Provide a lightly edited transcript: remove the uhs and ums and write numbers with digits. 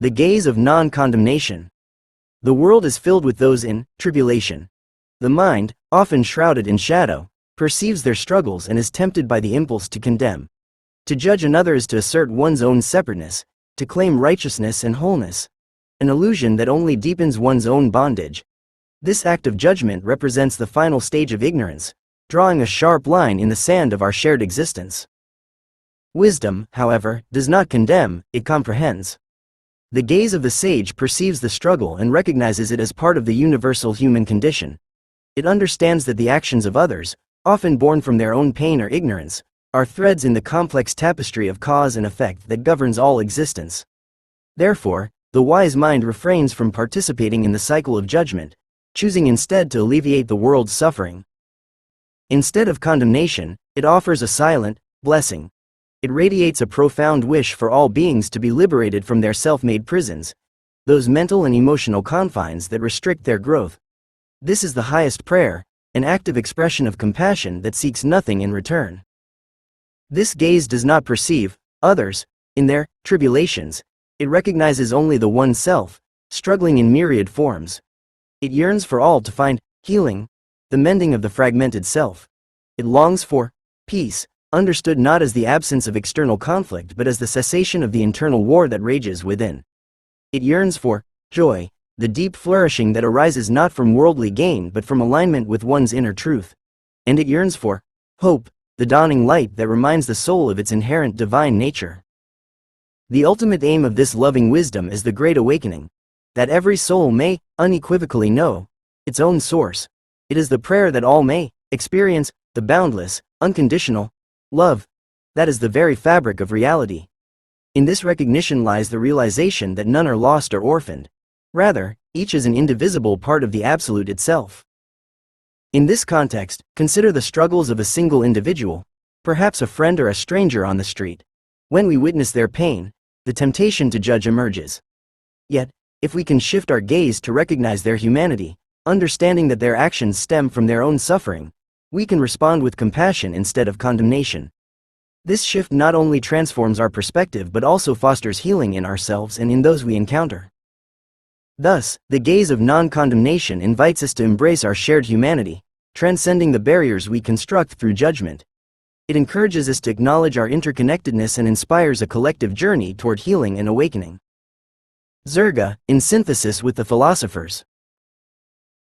The gaze of non-condemnation. The world is filled with those in tribulation. The mind, often shrouded in shadow, perceives their struggles and is tempted by the impulse to condemn. To judge another is to assert one's own separateness, to claim righteousness and wholeness, an illusion that only deepens one's own bondage. This act of judgment represents the final stage of ignorance, drawing a sharp line in the sand of our shared existence. Wisdom, however, does not condemn, it comprehends. The gaze of the sage perceives the struggle and recognizes it as part of the universal human condition. It understands that the actions of others, often born from their own pain or ignorance, are threads in the complex tapestry of cause and effect that governs all existence. Therefore, the wise mind refrains from participating in the cycle of judgment, choosing instead to alleviate the world's suffering. Instead of condemnation, it offers a silent blessing. It radiates a profound wish for all beings to be liberated from their self-made prisons, those mental and emotional confines that restrict their growth. This is the highest prayer, an active expression of compassion that seeks nothing in return. This gaze does not perceive others in their tribulations. It recognizes only the one self, struggling in myriad forms. It yearns for all to find healing, the mending of the fragmented self. It longs for peace, understood not as the absence of external conflict but as the cessation of the internal war that rages within. It yearns for joy, the deep flourishing that arises not from worldly gain but from alignment with one's inner truth. And it yearns for hope, the dawning light that reminds the soul of its inherent divine nature. The ultimate aim of this loving wisdom is the great awakening, that every soul may unequivocally know its own source. It is the prayer that all may experience the boundless, unconditional love that is the very fabric of reality. In this recognition lies the realization that none are lost or orphaned. Rather, each is an indivisible part of the Absolute itself. In this context, consider the struggles of a single individual, perhaps a friend or a stranger on the street. When we witness their pain, the temptation to judge emerges. Yet, if we can shift our gaze to recognize their humanity, understanding that their actions stem from their own suffering, we can respond with compassion instead of condemnation. This shift not only transforms our perspective but also fosters healing in ourselves and in those we encounter. Thus, the gaze of non-condemnation invites us to embrace our shared humanity, transcending the barriers we construct through judgment. It encourages us to acknowledge our interconnectedness and inspires a collective journey toward healing and awakening. Zerga, in synthesis with the philosophers.